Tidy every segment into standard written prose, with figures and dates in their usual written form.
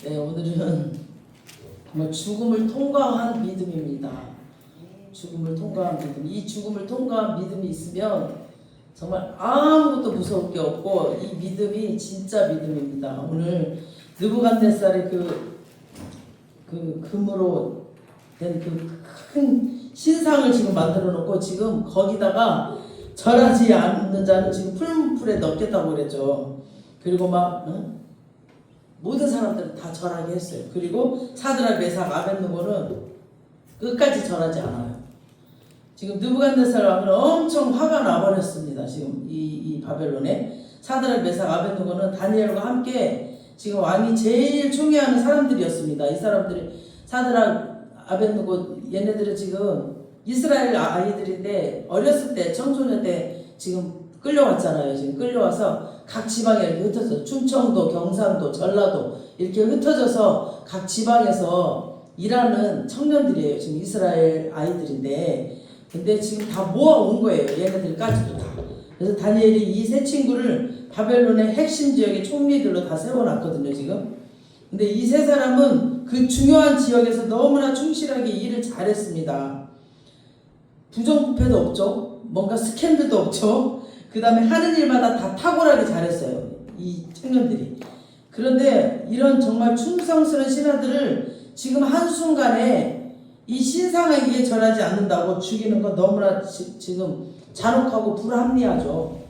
네, 오늘은 정말 죽음을 통과한 믿음입니다. 죽음을 통과한 믿음. 이 죽음을 통과한 믿음이 있으면 정말 아무것도 무서울 게 없고 이 믿음이 진짜 믿음입니다. 오늘 느부갓네살의 그 금으로 된 그 큰 신상을 지금 만들어 놓고 지금 거기다가 절하지 않는 자는 지금 풀무불에 넣겠다고 그랬죠. 그리고 막 모든 사람들은 다 절하게 했어요. 그리고 사드락, 메삭, 아벳느고는 끝까지 절하지 않아요. 지금 느부갓네살 왕은 엄청 화가 나버렸습니다. 지금 이 바벨론에 사드락, 메삭, 아벳느고는 다니엘과 함께 지금 왕이 제일 총애하는 사람들이었습니다. 이 사람들이 사드락, 아벳느고 얘네들은 지금 이스라엘 아이들인데 어렸을 때 청소년 때 지금 끌려왔잖아요. 지금 끌려와서 각 지방에 이렇게 흩어져 충청도, 경상도, 전라도 이렇게 흩어져서 각 지방에서 일하는 청년들이에요. 지금 이스라엘 아이들인데 근데 지금 다 모아온 거예요. 얘네들까지도 다. 그래서 다니엘이 이 세 친구를 바벨론의 핵심 지역의 총리들로 다 세워놨거든요. 지금. 근데 이 세 사람은 그 중요한 지역에서 너무나 충실하게 일을 잘했습니다. 부정부패도 없죠. 뭔가 스캔들도 없죠. 그 다음에 하는 일마다 다 탁월하게 잘했어요. 이 청년들이. 그런데 이런 정말 충성스러운 신하들을 지금 한순간에 이 신상에게 절하지 않는다고 죽이는 건 너무나 지금 잔혹하고 불합리하죠.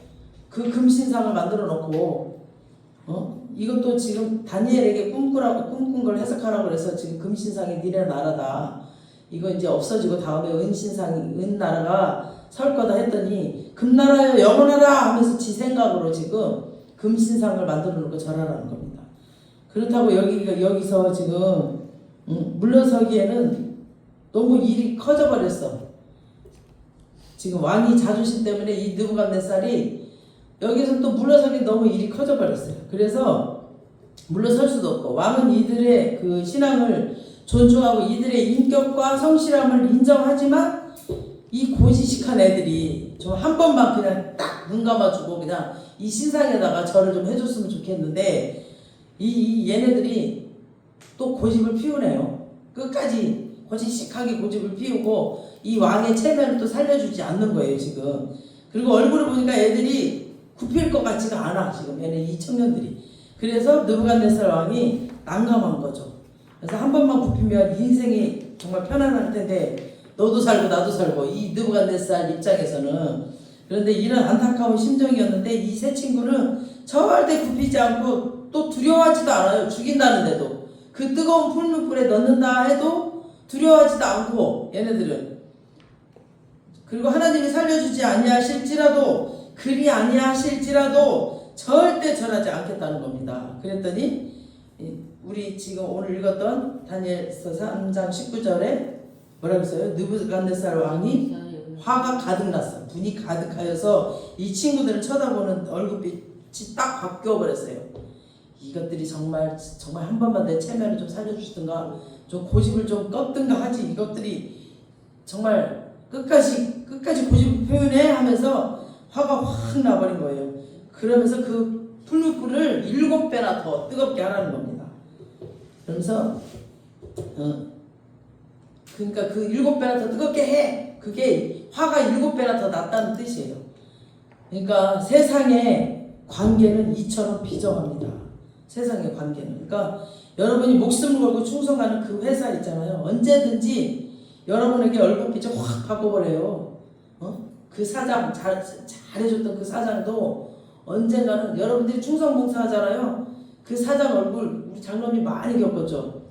그 금신상을 만들어 놓고 이것도 지금 다니엘에게 꿈꾼 걸 해석하라고 해서 지금 금신상이 니네 나라다. 이거 이제 없어지고 다음에 은나라가 설 거다 했더니 금나라여 영원하라 하면서 지 생각으로 지금 금신상을 만들어 놓고 절하라는 겁니다. 그렇다고 여기서 지금 물러서기에는 너무 일이 커져버렸어. 지금 왕이 자존심 때문에 이 느부갓네살이 여기서 또 물러서기 너무 일이 커져버렸어요. 그래서 물러설 수도 없고 왕은 이들의 그 신앙을 존중하고 이들의 인격과 성실함을 인정하지만 이 고지식한 애들이 좀 한 번만 그냥 딱 눈 감아주고 그냥 이 신상에다가 절을 좀 해줬으면 좋겠는데 얘네들이 또 고집을 피우네요. 끝까지 고지식하게 고집을 피우고 이 왕의 체면을 또 살려주지 않는 거예요 지금. 그리고 얼굴을 보니까 애들이 굽힐 것 같지가 않아 지금 얘네 이 청년들이. 그래서 느부갓네살 왕이 난감한 거죠. 그래서 한 번만 굽히면 인생이 정말 편안할 텐데 너도 살고 나도 살고 이 느부갓네살 입장에서는. 그런데 이런 안타까운 심정이었는데 이 세 친구는 절대 굽히지 않고 또 두려워하지도 않아요. 죽인다는데도 그 뜨거운 풀무불에 넣는다 해도 두려워하지도 않고 얘네들은. 그리고 하나님이 살려주지 아니하실지라도 그리 아니하실지라도 절대 절하지 않겠다는 겁니다. 그랬더니 우리 지금 오늘 읽었던 다니엘서 3장 19절에 뭐라고 했어요? 느부갓네살 왕이 화가 가득 났어. 분이 가득하여서 이 친구들을 쳐다보는 얼굴빛이 딱 바뀌어버렸어요. 이것들이 정말 한 번만 내 체면을 좀 살려주시든가 좀 고집을 좀 꺾든가 하지. 이것들이 정말 끝까지 고집을 표현해 하면서 화가 확 나버린 거예요. 그러면서 그 풀무불을 7배나 더 뜨겁게 하라는 겁니다. 그러면서 그러니까 그 7배나 더 뜨겁게 해. 그게 화가 7배나 더 났다는 뜻이에요. 그러니까 세상의 관계는 이처럼 비정합니다. 세상의 관계는. 그러니까 여러분이 목숨을 걸고 충성하는 그 회사 있잖아요. 언제든지 여러분에게 얼굴빛을 확 바꿔버려요. 그 사장 잘해줬던 그 사장도 언젠가는 여러분들이 충성봉사 하잖아요. 그 사장 얼굴 우리 장로님 많이 겪었죠.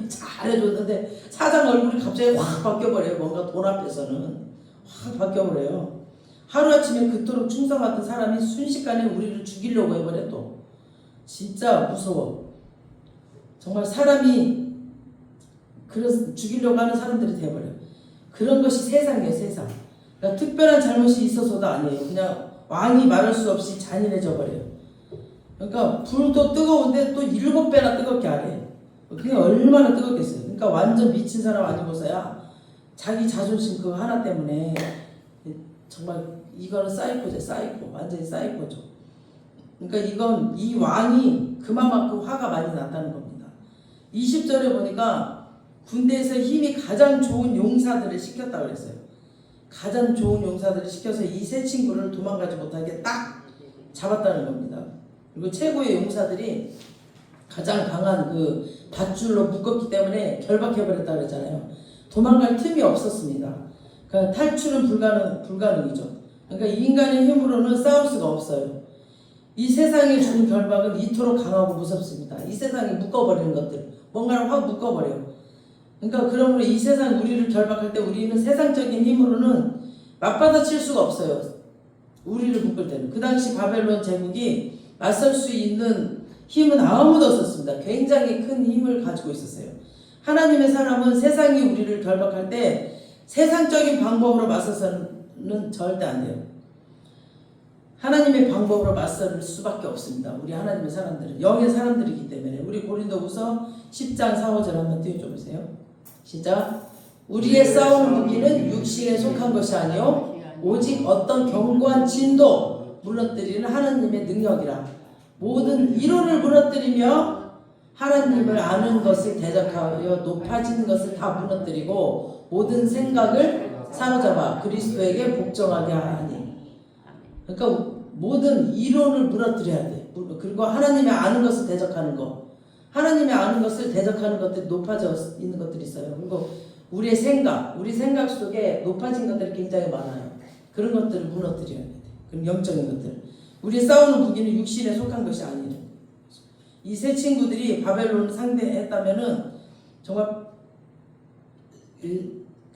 잘해줬는데 사장 얼굴이 갑자기 확 바뀌어버려요. 뭔가 돈 앞에서는 확 바뀌어버려요. 하루아침에 그토록 충성하던 사람이 순식간에 우리를 죽이려고 해버려. 또 진짜 무서워. 정말 사람이 죽이려고 하는 사람들이 돼버려요. 그런 것이 세상이에요. 세상. 그러니까 특별한 잘못이 있어서도 아니에요. 그냥 왕이 말할 수 없이 잔인해져 버려요. 그러니까 불도 뜨거운데 또 7배나 뜨겁게 하래. 그게 얼마나 뜨겁겠어요. 그러니까 완전 미친 사람 아니고서야 자기 자존심 그거 하나 때문에 정말 이거는 사이코죠. 사이코. 완전히 사이코죠. 그러니까 이 왕이 그만큼 화가 많이 났다는 겁니다. 20절에 보니까 군대에서 힘이 가장 좋은 용사들을 시켰다고 그랬어요. 가장 좋은 용사들을 시켜서 이 세 친구를 도망가지 못하게 딱 잡았다는 겁니다. 그리고 최고의 용사들이 가장 강한 그 밧줄로 묶었기 때문에 결박해버렸다고 그랬잖아요. 도망갈 틈이 없었습니다. 그러니까 탈출은 불가능이죠. 그러니까 인간의 힘으로는 싸울 수가 없어요. 이 세상이 주는 결박은 이토록 강하고 무섭습니다. 이 세상이 묶어버리는 것들, 뭔가를 확 묶어버려요. 그러니까 그러므로 이 세상 우리를 결박할 때 우리는 세상적인 힘으로는 맞받아칠 수가 없어요. 우리를 묶을 때는. 그 당시 바벨론 제국이 맞설 수 있는 힘은 아무도 없었습니다. 굉장히 큰 힘을 가지고 있었어요. 하나님의 사람은 세상이 우리를 결박할 때 세상적인 방법으로 맞서서는 절대 안 돼요. 하나님의 방법으로 맞설 수밖에 없습니다. 우리 하나님의 사람들은 영의 사람들이기 때문에. 우리 고린도후서 10장 4, 5절 한번 띄워줘 보세요. 시작. 우리의 싸우는 무기는 육신에 속한 것이 아니요 오직 어떤 견고한 진도 무너뜨리는 하나님의 능력이라. 모든 이론을 무너뜨리며 하나님을 아는 것을 대적하여 높아지는 것을 다 무너뜨리고 모든 생각을 사로잡아 그리스도에게 복종하게 하니. 그러니까 모든 이론을 무너뜨려야 돼. 그리고 하나님의 아는 것을 대적하는 거. 하나님의 아는 것을 대적하는 것들이 높아져 있는 것들이 있어요. 그리고 우리 생각 속에 높아진 것들이 굉장히 많아요. 그런 것들을 무너뜨려야 돼. 그럼 영적인 것들. 우리 싸우는 무기는 육신에 속한 것이 아니에요. 이 세 친구들이 바벨론을 상대했다면은 정말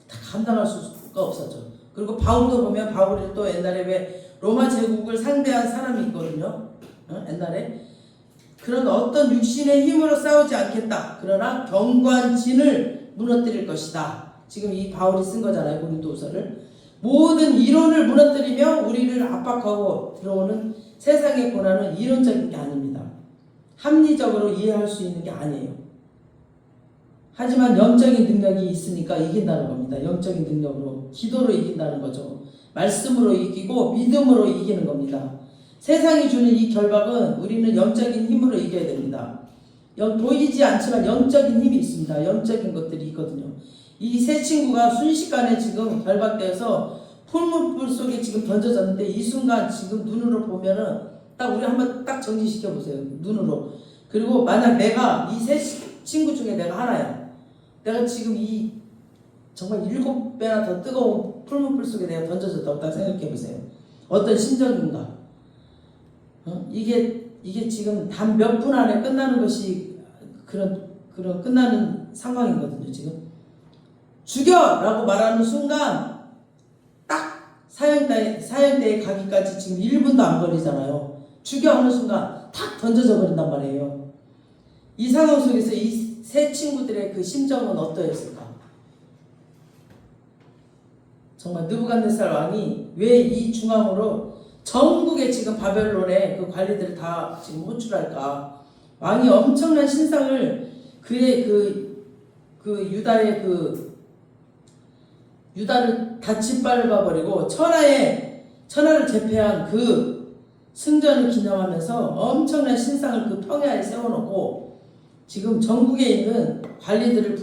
다 감당할 수가 없었죠. 그리고 바울도 보면 바울이 또 옛날에 왜 로마 제국을 상대한 사람이 있거든요. 옛날에 그런 어떤 육신의 힘으로 싸우지 않겠다. 그러나 견고한 진을 무너뜨릴 것이다. 지금 이 바울이 쓴 거잖아요. 고린도후서를. 모든 이론을 무너뜨리며 우리를 압박하고 들어오는 세상의 고난은 이론적인 게 아닙니다. 합리적으로 이해할 수 있는 게 아니에요. 하지만 영적인 능력이 있으니까 이긴다는 겁니다. 영적인 능력으로. 기도로 이긴다는 거죠. 말씀으로 이기고 믿음으로 이기는 겁니다. 세상이 주는 이 결박은 우리는 영적인 힘으로 이겨야 됩니다. 보이지 않지만 영적인 힘이 있습니다. 영적인 것들이 있거든요. 이 세 친구가 순식간에 지금 결박되어서 풀무불 속에 지금 던져졌는데 이 순간 지금 눈으로 보면은 딱 우리 한번 딱 정지시켜 보세요. 눈으로. 그리고 만약 내가 이 세 친구 중에 내가 하나야. 내가 지금 이 정말 7배나 더 뜨거운 풀무불 속에 내가 던져졌다고 딱 생각해 보세요. 어떤 심정인가? 이게 지금 단 몇 분 안에 끝나는 것이 그런 끝나는 상황이거든요. 지금 죽여라고 말하는 순간 딱 사형대에 가기까지 지금 1분도 안 걸리잖아요. 죽여 하는 순간 탁 던져져 버린단 말이에요. 이 상황 속에서 이 세 친구들의 그 심정은 어떠했을까? 정말 느부갓네살 왕이 왜 이 중앙으로 전국에 지금 바벨론의 그 관리들을 다 지금 호출할까? 왕이 엄청난 신상을 그의 유다를 다 짓밟아 버리고 천하를 제패한 그 승전을 기념하면서 엄청난 신상을 그 평야에 세워놓고 지금 전국에 있는 관리들을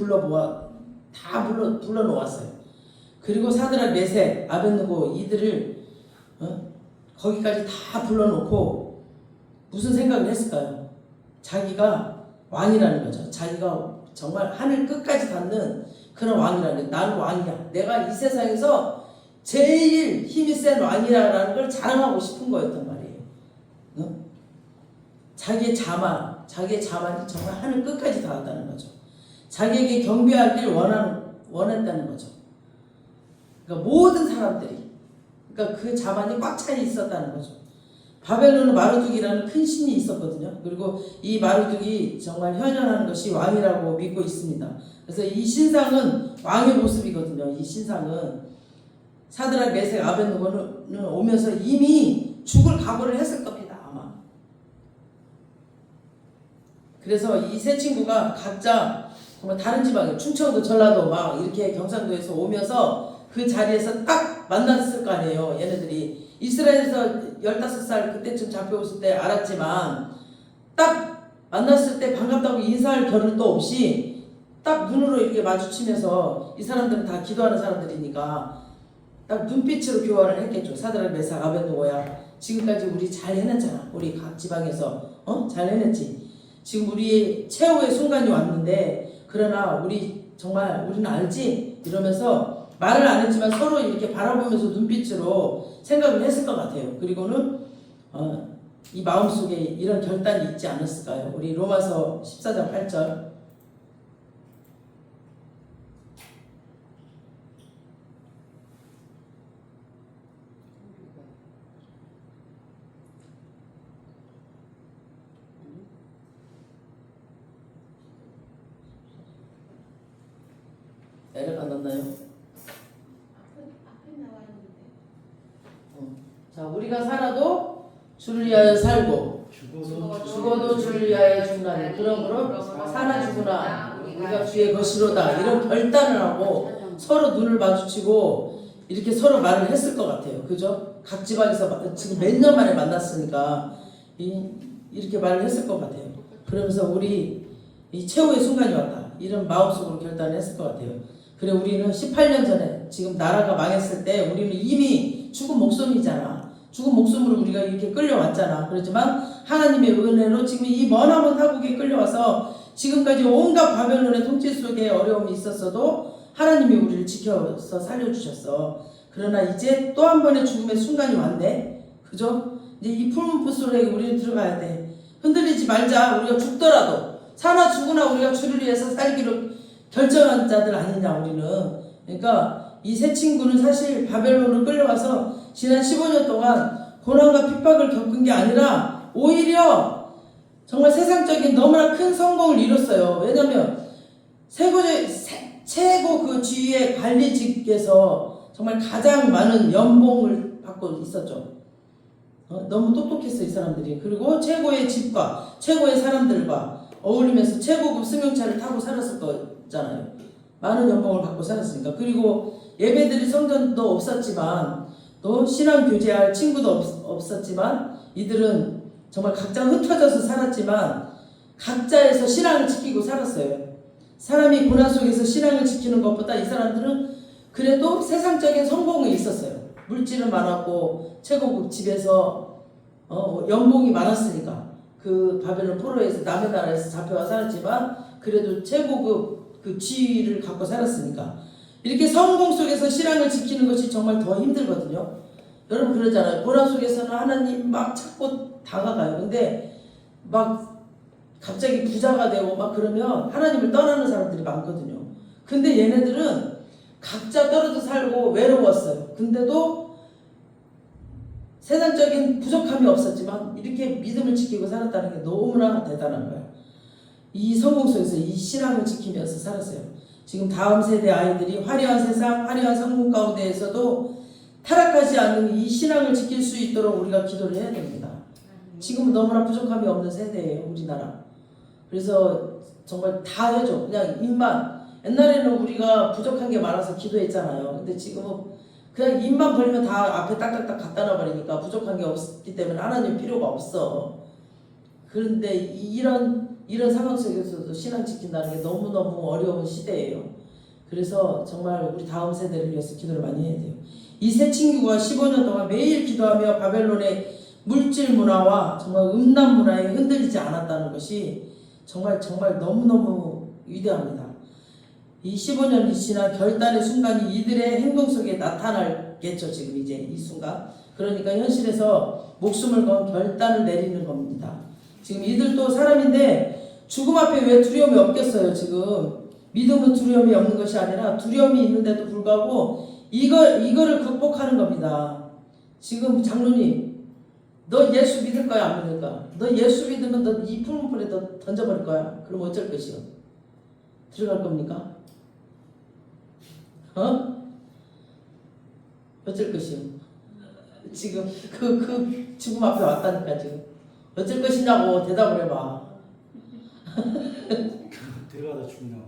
다 불러놓았어요. 그리고 사드락, 메색, 아벳느고 이들을 거기까지 다 불러놓고 무슨 생각을 했을까요? 자기가 왕이라는 거죠. 자기가 정말 하늘 끝까지 닿는 그런 왕이라는 거예요. 나는 왕이야. 내가 이 세상에서 제일 힘이 센 왕이라는 걸 자랑하고 싶은 거였단 말이에요. 자기의 자만이 정말 하늘 끝까지 닿았다는 거죠. 자기에게 경배하길 원했다는 거죠. 그러니까 모든 사람들이 그러니까 그 자만이 꽉 차 있었다는 거죠. 바벨론은 마르둑이라는 큰 신이 있었거든요. 그리고 이 마르둑이 정말 현현하는 것이 왕이라고 믿고 있습니다. 그래서 이 신상은 왕의 모습이거든요. 이 신상은 사드락, 메색, 아벳느고는 오면서 이미 죽을 각오를 했을 겁니다. 아마. 그래서 이 세 친구가 각자 정말 다른 지방에 충청도, 전라도 막 이렇게 경상도에서 오면서 그 자리에서 딱 만났을 거 아니에요. 얘네들이 이스라엘에서 15살 그때쯤 잡혀왔을 때 알았지만 딱 만났을 때 반갑다고 인사할 겨를도 없이 딱 눈으로 이렇게 마주치면서 이 사람들은 다 기도하는 사람들이니까 딱 눈빛으로 교환을 했겠죠. 사드락 메삭 아벤노고야 지금까지 우리 잘 해냈잖아. 우리 각 지방에서 잘 해냈지. 지금 우리의 최후의 순간이 왔는데 그러나 우리 정말 우리는 알지? 이러면서 말을 안 했지만 서로 이렇게 바라보면서 눈빛으로 생각을 했을 것 같아요. 그리고는 이 마음속에 이런 결단이 있지 않았을까요? 우리 로마서 14장 8절 에러가 안 났나요? 자, 우리가 살아도 주를 위하여 살고 죽어도 주를 위하여 죽나니 그러므로 사나 죽으나 우리가 주의 것이로다 이런 결단을 하고 서로 눈을 마주치고 이렇게 서로 말을 했을 것 같아요. 그죠? 각 지방에서 지금 몇 년 만에 만났으니까 이렇게 말을 했을 것 같아요. 그러면서 우리 이 최후의 순간이 왔다 이런 마음속으로 결단을 했을 것 같아요. 그래 우리는 18년 전에 지금 나라가 망했을 때 우리는 이미 죽은 목숨이잖아. 죽은 목숨으로 우리가 이렇게 끌려왔잖아. 그렇지만 하나님의 은혜로 지금 이 머나먼 타국에 끌려와서 지금까지 온갖 바벨론의 통치 속에 어려움이 있었어도 하나님이 우리를 지켜서 살려주셨어. 그러나 이제 또 한 번의 죽음의 순간이 왔네. 그죠? 이제 이 푸른 붓소리에 우리는 들어가야 돼. 흔들리지 말자. 우리가 죽더라도 사나 죽으나 우리가 주를 위해서 살기로 결정한 자들 아니냐 우리는. 그러니까 이 세 친구는 사실 바벨론을 끌려와서 지난 15년 동안 고난과 핍박을 겪은 게 아니라 오히려 정말 세상적인 너무나 큰 성공을 이뤘어요. 왜냐하면 최고 그 지위의 관리직에서 정말 가장 많은 연봉을 받고 있었죠. 너무 똑똑했어 이 사람들이. 그리고 최고의 집과 최고의 사람들과 어울리면서 최고급 승용차를 타고 살았을 거잖아요. 많은 연봉을 받고 살았으니까. 그리고 예배드릴 성전도 없었지만 또 신앙 교제할 친구도 없었지만 이들은 정말 각자 흩어져서 살았지만 각자에서 신앙을 지키고 살았어요. 사람이 고난 속에서 신앙을 지키는 것보다 이 사람들은 그래도 세상적인 성공이 있었어요. 물질은 많았고 최고급 집에서 연봉이 많았으니까 그 바벨론 포로에서 남의 나라에서 잡혀와 살았지만 그래도 최고급 그 지위를 갖고 살았으니까 이렇게 성공 속에서 신앙을 지키는 것이 정말 더 힘들거든요. 여러분 그러잖아요. 고난 속에서는 하나님 막 찾고 다가가요. 근데 막 갑자기 부자가 되고 막 그러면 하나님을 떠나는 사람들이 많거든요. 근데 얘네들은 각자 떨어져 살고 외로웠어요. 근데도 세상적인 부족함이 없었지만 이렇게 믿음을 지키고 살았다는 게 너무나 대단한 거예요. 이 성공 속에서 이 신앙을 지키면서 살았어요. 지금 다음 세대 아이들이 화려한 세상, 화려한 성공 가운데에서도 타락하지 않는 이 신앙을 지킬 수 있도록 우리가 기도를 해야 됩니다. 지금은 너무나 부족함이 없는 세대예요, 우리나라. 그래서 정말 다 해줘. 그냥 입만. 옛날에는 우리가 부족한 게 많아서 기도했잖아요. 근데 지금은 그냥 입만 벌리면 다 앞에 딱딱딱 갖다 놔버리니까 부족한 게 없기 때문에 하나님 필요가 없어. 그런데 이런 상황 속에서도 신앙 지킨다는 게 너무너무 어려운 시대예요. 그래서 정말 우리 다음 세대를 위해서 기도를 많이 해야 돼요. 이 세 친구가 15년 동안 매일 기도하며 바벨론의 물질 문화와 정말 음란 문화에 흔들리지 않았다는 것이 정말 너무너무 위대합니다. 이 15년이 지나 결단의 순간이 이들의 행동 속에 나타나겠죠. 지금 이제 이 순간. 그러니까 현실에서 목숨을 건 결단을 내리는 겁니다. 지금 이들도 사람인데 죽음 앞에 왜 두려움이 없겠어요. 지금 믿음은 두려움이 없는 것이 아니라 두려움이 있는데도 불구하고 이거를 극복하는 겁니다. 지금 장로님, 너 예수 믿을 거야 안 믿을 거야? 너 예수 믿으면 너 이 푸른 불에 너 던져버릴 거야. 그럼 어쩔 것이요? 들어갈 겁니까? 어쩔 것이요? 지금 그 죽음 앞에 왔다니까 지금. 어쩔 것이냐고 대답을 해봐. 들어가다 죽나?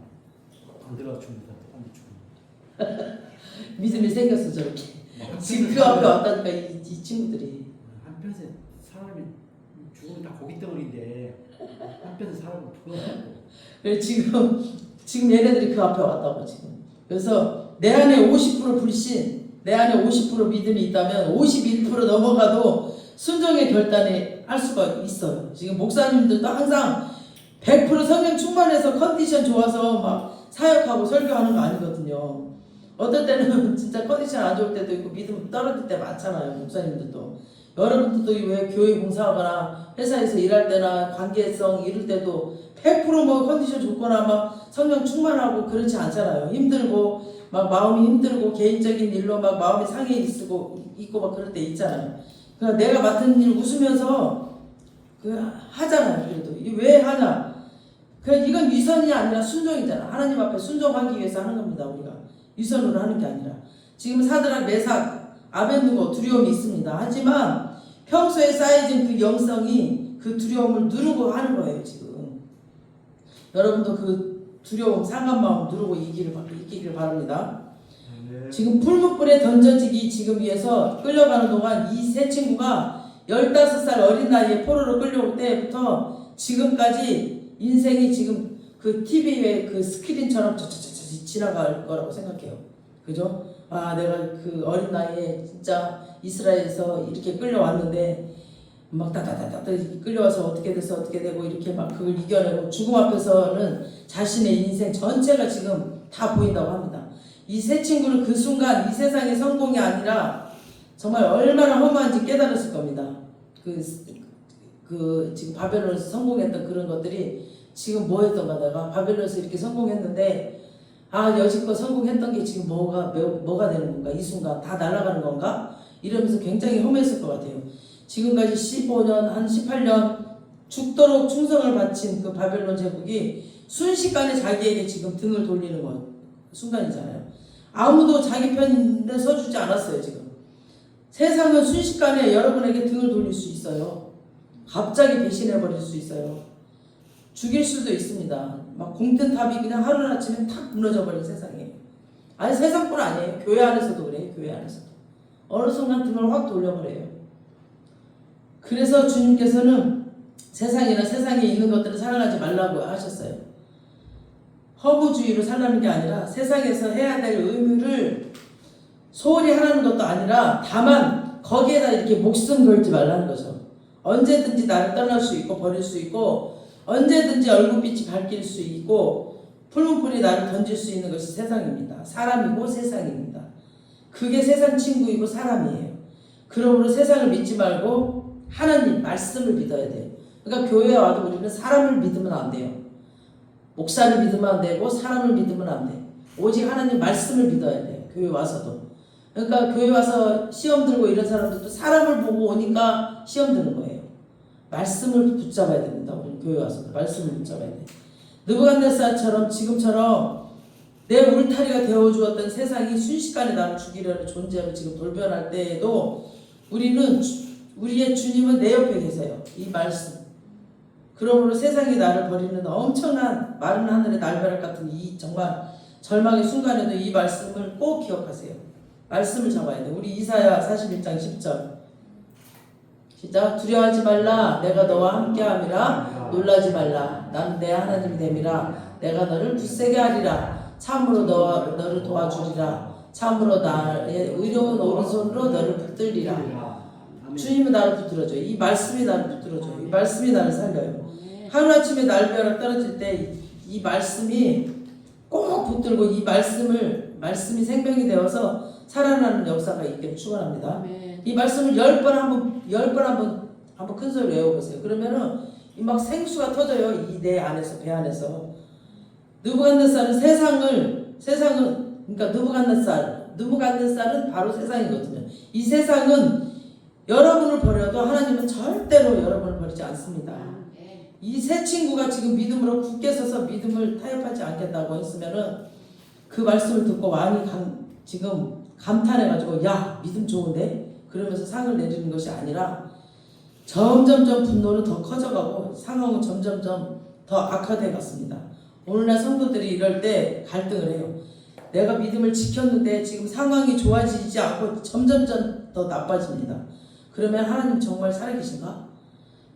안 들어가 죽는다. 안 죽는다. 믿음이 생겼어 저렇게. 지금 그 앞에 왔다니까 이 친구들이. 한편에 사람이 죽으면 다 고기 덩어리인데 한편 사람을 풀어놓고 그래서 지금 얘네들이 그 앞에 왔다고 지금. 그래서 내 안에 50% 불신, 내 안에 50% 믿음이 있다면 51% 넘어가도 순종의 결단에 할 수가 있어요. 지금 목사님들도 항상 100% 성령 충만해서 컨디션 좋아서 막 사역하고 설교하는 거 아니거든요. 어떨 때는 진짜 컨디션 안 좋을 때도 있고 믿음 떨어질 때 많잖아요. 목사님들도. 여러분들도 왜 교회 봉사하거나 회사에서 일할 때나 관계성 이럴 때도 100%뭐 컨디션 좋거나 막 성령 충만하고 그렇지 않잖아요. 힘들고 막 마음이 힘들고 개인적인 일로 막 마음이 상해 있고 막 그럴 때 있잖아요. 그러니까 내가 맡은 일 웃으면서 하잖아요. 그래도 이게 왜 하냐? 이건 위선이 아니라 순종이잖아. 하나님 앞에 순종하기 위해서 하는 겁니다. 우리가 위선으로 하는 게 아니라. 지금 사드락 메삭 아벤누고 두려움이 있습니다. 하지만 평소에 쌓여진 그 영성이 그 두려움을 누르고 하는 거예요. 지금 여러분도 그 두려움 상한 마음 누르고 이기길 바랍니다. 지금 풀무불에 던져지기 지금 위해서 끌려가는 동안 이 세 친구가 15살 어린 나이에 포로로 끌려올 때부터 지금까지 인생이 지금 그 TV의 그 스크린처럼 지나갈 거라고 생각해요. 그죠? 아, 내가 그 어린 나이에 진짜 이스라엘에서 이렇게 끌려왔는데 막 다다다다 끌려와서 어떻게 돼서 어떻게 되고 이렇게 막 그걸 이겨내고 죽음 앞에서는 자신의 인생 전체가 지금 다 보인다고 합니다. 이 세 친구는 그 순간 이 세상의 성공이 아니라 정말 얼마나 허무한지 깨달았을 겁니다. 지금 바벨론에서 성공했던 그런 것들이 지금 뭐 했던가 내가 바벨론에서 이렇게 성공했는데 여지껏 성공했던 게 지금 뭐가 되는 건가? 이 순간 다 날아가는 건가? 이러면서 굉장히 허무했을 것 같아요. 지금까지 15년, 한 18년 죽도록 충성을 바친 그 바벨론 제국이 순식간에 자기에게 지금 등을 돌리는 순간이잖아요. 아무도 자기 편에 서주지 않았어요. 지금 세상은 순식간에 여러분에게 등을 돌릴 수 있어요. 갑자기 배신해버릴 수 있어요. 죽일 수도 있습니다. 막 공든탑이 그냥 하루아침에 탁 무너져버린 세상이에요. 아니 세상뿐 아니에요. 교회 안에서도 그래요. 교회 안에서도 어느 순간 등을 확 돌려버려요. 그래서 주님께서는 세상이나 세상에 있는 것들을 사랑하지 말라고 하셨어요. 허무주의로 살라는 게 아니라 세상에서 해야 될 의무를 소홀히 하라는 것도 아니라 다만 거기에다 이렇게 목숨 걸지 말라는 거죠. 언제든지 나를 떠날 수 있고 버릴 수 있고 언제든지 얼굴빛이 밝힐 수 있고 풀무불이 나를 던질 수 있는 것이 세상입니다. 사람이고 세상입니다. 그게 세상 친구이고 사람이에요. 그러므로 세상을 믿지 말고 하나님 말씀을 믿어야 돼요. 그러니까 교회에 와도 우리는 사람을 믿으면 안 돼요. 목사를 믿으면 안 되고 사람을 믿으면 안 돼. 오직 하나님 말씀을 믿어야 돼요. 교회 와서도. 그러니까 교회 와서 시험 들고 이런 사람들도 사람을 보고 오니까 시험 드는 거예요. 말씀을 붙잡아야 됩니다. 우리 교회 와서도 말씀을 붙잡아야 돼. 느부갓네살처럼 지금처럼 내 울타리가 되어주었던 세상이 순식간에 나를 죽이려는 존재로 지금 돌변할 때에도 우리의 주님은 내 옆에 계세요. 이 말씀. 그러므로 세상이 나를 버리는 엄청난 마른 하늘의 날벼락 같은 이 정말 절망의 순간에도 이 말씀을 꼭 기억하세요. 말씀을 잡아야 돼. 우리 이사야 41장 10절 시작. 두려워하지 말라. 내가 너와 함께함이라. 놀라지 말라. 나는 내 하나님이 됨이라. 내가 너를 굳세게 하리라. 참으로 너를 도와주리라. 참으로 나의 의로운 오른손으로 너를 붙들리라. 주님은 나를 붙들어줘요. 이 말씀이 나를 붙들어줘요. 이 말씀이 나를 살려요. 하루아침에 날벼락 떨어질 때 이 말씀이 꼭 붙들고 이 말씀이 생명이 되어서 살아나는 역사가 있기를 축원합니다. 이 말씀을 10번 한번 큰 소리로 외워보세요. 그러면은 이 막 생수가 터져요. 이 내 안에서, 배 안에서. 느부갓네살은 세상은 그러니까 느부갓네살은 바로 세상이거든요. 이 세상은 여러분을 버려도 하나님은 절대로 여러분을 버리지 않습니다. 이 세 친구가 지금 믿음으로 굳게 서서 믿음을 타협하지 않겠다고 했으면은 그 말씀을 듣고 많이 지금 감탄해가지고 야 믿음 좋은데? 그러면서 상을 내리는 것이 아니라 점점점 분노는 더 커져가고 상황은 점점점 더 악화돼 갔습니다. 오늘날 성도들이 이럴 때 갈등을 해요. 내가 믿음을 지켰는데 지금 상황이 좋아지지 않고 점점점 더 나빠집니다. 그러면 하나님 정말 살아계신가?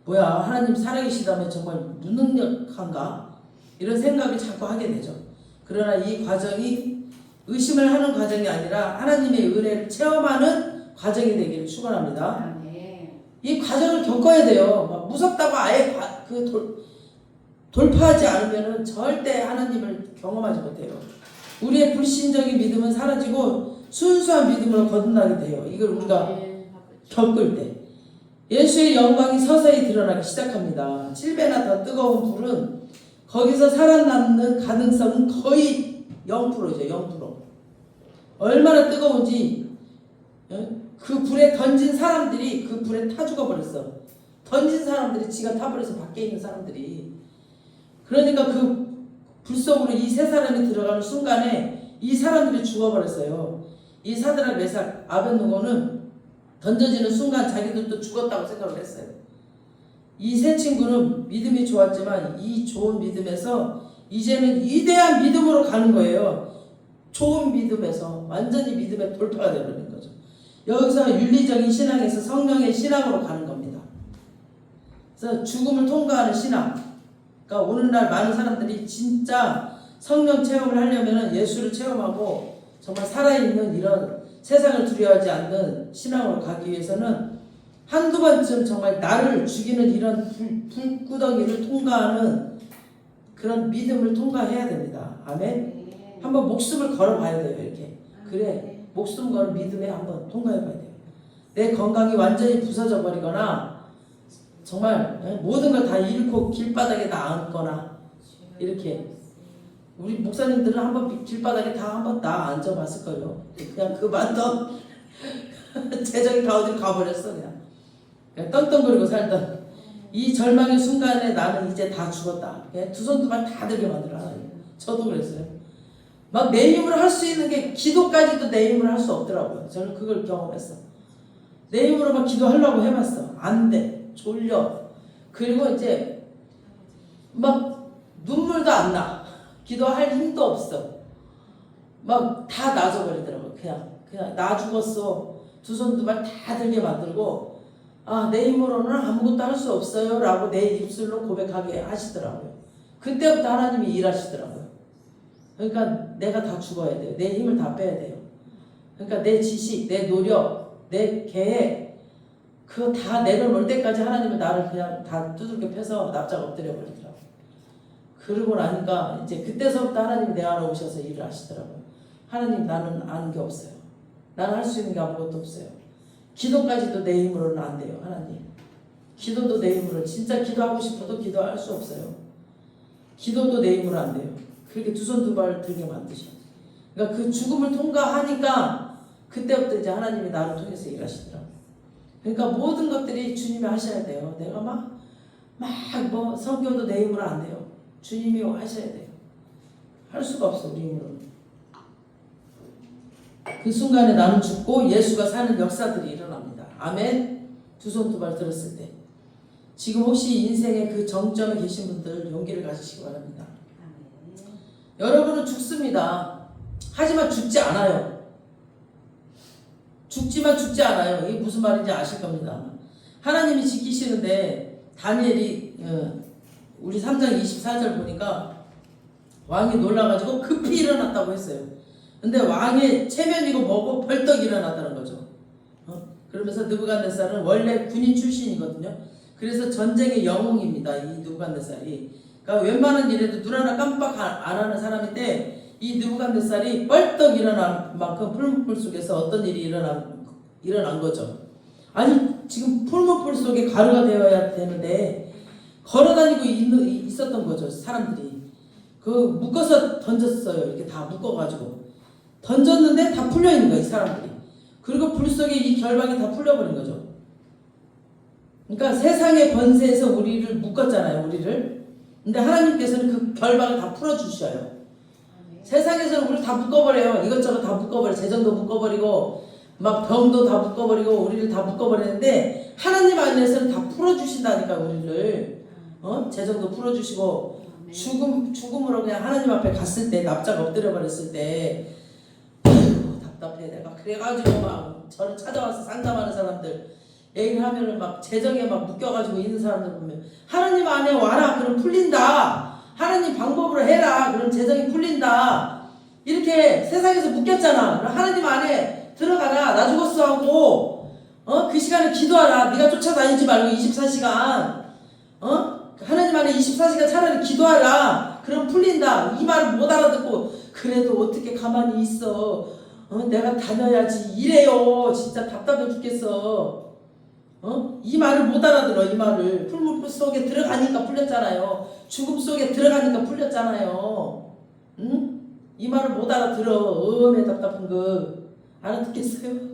뭐야 하나님 살아계시다면 정말 무능력한가 이런 생각을 자꾸 하게 되죠. 그러나 이 과정이 의심을 하는 과정이 아니라 하나님의 은혜를 체험하는 과정이 되기를 축원합니다. 이 과정을 겪어야 돼요. 막 무섭다고 아예 돌파하지 않으면 절대 하나님을 경험하지 못해요. 우리의 불신적인 믿음은 사라지고 순수한 믿음으로 거듭나게 돼요. 이걸 우리가 겪을 때 예수의 영광이 서서히 드러나기 시작합니다. 7배나 더 뜨거운 불은 거기서 살아남는 가능성은 거의 0%죠. 0%. 얼마나 뜨거운지 그 불에 던진 사람들이 그 불에 타 죽어버렸어. 던진 사람들이 지가 타버려서 밖에 있는 사람들이. 그러니까 그 불 속으로 이 세 사람이 들어가는 순간에 이 사람들이 죽어버렸어요. 이 사드락 메삭 아벳느고는 던져지는 순간 자기들도 죽었다고 생각을 했어요. 이 세 친구는 믿음이 좋았지만 이 좋은 믿음에서 이제는 위대한 믿음으로 가는 거예요. 좋은 믿음에서 완전히 믿음의 돌파가 되어버리는 거죠. 여기서 윤리적인 신앙에서 성령의 신앙으로 가는 겁니다. 그래서 죽음을 통과하는 신앙. 그러니까 오늘날 많은 사람들이 진짜 성령 체험을 하려면 예수를 체험하고 정말 살아있는 이런 세상을 두려워하지 않는 신앙으로 가기 위해서는 한두 번쯤 정말 나를 죽이는 이런 불구덩이를 통과하는 그런 믿음을 통과해야 됩니다. 아멘. 한번 목숨을 걸어봐야 돼요. 이렇게. 그래 목숨 거는 믿음에 한번 통과해봐야 돼요. 내 건강이 완전히 부서져 버리거나 정말 모든 걸 다 잃고 길바닥에 다 앉거나 이렇게 우리 목사님들은 한번 길바닥에 다 한번 다 앉아봤을 거예요. 그냥 그만둬 재정이 다 어딜 가버렸어. 그냥 떵떵거리고 살던 이 절망의 순간에 나는 이제 다 죽었다. 그냥 두 손 두 발 다 들게 만들어. 저도 그랬어요. 막 내 힘으로 할 수 있는 게 기도까지도 내 힘으로 할 수 없더라고요. 저는 그걸 경험했어. 내 힘으로 막 기도하려고 해봤어. 안 돼. 졸려. 그리고 이제 막 눈물도 안 나. 기도할 힘도 없어. 막 다 나져버리더라고요. 그냥 나 죽었어. 두 손 두 발 다 들게 만들고 아, 내 힘으로는 아무것도 할 수 없어요 라고 내 입술로 고백하게 하시더라고요. 그때부터 하나님이 일하시더라고요. 그러니까 내가 다 죽어야 돼요. 내 힘을 다 빼야 돼요. 그러니까 내 지식, 내 노력, 내 계획 그거 다 내려놓을 때까지 하나님은 나를 그냥 다 두들겨 패서 납작 엎드려 버리더라고요. 그러고 나니까 이제 그때서부터 하나님이 내 안에 오셔서 일을 하시더라고요. 하나님 나는 아는 게 없어요. 나는 할 수 있는 게 아무것도 없어요. 기도까지도 내 힘으로는 안 돼요. 하나님. 기도도 내 힘으로 진짜 기도하고 싶어도 기도할 수 없어요. 기도도 내 힘으로 안 돼요. 그렇게 두 손 두 발 들게 만드셔. 그러니까 그 죽음을 통과하니까 그때부터 이제 하나님이 나를 통해서 일하시더라고요. 그러니까 모든 것들이 주님이 하셔야 돼요. 내가 막 뭐 성교도 내 힘으로 안 돼요. 주님이 하셔야 돼요. 할 수가 없어 우리 힘으로는. 그 순간에 나는 죽고 예수가 사는 역사들이 일어납니다. 아멘. 두 손 두 발 들었을 때. 지금 혹시 인생의 그 정점에 계신 분들 용기를 가지시기 바랍니다. 여러분은 죽습니다. 하지만 죽지 않아요. 죽지만 죽지 않아요. 이게 무슨 말인지 아실 겁니다. 하나님이 지키시는데 다니엘이 우리 3장 24절 보니까 왕이 놀라가지고 급히 일어났다고 했어요. 근데 왕의 체면이고 뭐고 벌떡 일어났다는 거죠. 그러면서 느부갓네살은 원래 군인 출신이거든요. 그래서 전쟁의 영웅입니다. 이 느부갓네살이. 그러니까 웬만한 일에도 눈 하나 깜빡 안 하는 사람인데 이 느부갓네살이 벌떡 일어난 만큼 풀무불 속에서 어떤 일이 일어난 거죠. 아니 지금 풀무불 속에 가루가 되어야 되는데 걸어다니고 있었던 거죠. 사람들이. 그 묶어서 던졌어요. 이렇게 다 묶어가지고 던졌는데 다 풀려있는 거예요. 이 사람들이. 그리고 불 속에 이 결박이 다 풀려버린 거죠. 그러니까 세상의 권세에서 우리를 묶었잖아요. 우리를. 근데 하나님께서는 그 결박을 다 풀어주셔요. 세상에서는 우리를 다 묶어버려요. 이것저것 다 묶어버려요. 재정도 묶어버리고 막 병도 다 묶어버리고 우리를 다 묶어버리는데 하나님 안에서는 다 풀어주신다니까 우리를. 재정도 풀어주시고 죽음으로 그냥 하나님 앞에 갔을 때 납작 엎드려 버렸을 때 답답해 내가. 그래가지고 막 저를 찾아와서 상담하는 사람들 얘기를 하면은 막 재정에 막 묶여가지고 있는 사람들 보면 하나님 안에 와라 그럼 풀린다. 하나님 방법으로 해라 그럼 재정이 풀린다. 이렇게 세상에서 묶였잖아. 그럼 하나님 안에 들어가라. 나 죽었어 하고 그 시간에 기도하라. 네가 쫓아다니지 말고 24시간 하나님 안에 24시간 차라리 기도하라. 그럼 풀린다. 이 말을 못 알아듣고 그래도 어떻게 가만히 있어. 내가 다녀야지. 이래요. 진짜 답답해 죽겠어. 이 말을 못 알아들어. 이 말을. 풀물 속에 들어가니까 풀렸잖아요. 죽음 속에 들어가니까 풀렸잖아요. 응? 이 말을 못 알아들어. 음에 답답한 거. 알아듣겠어요?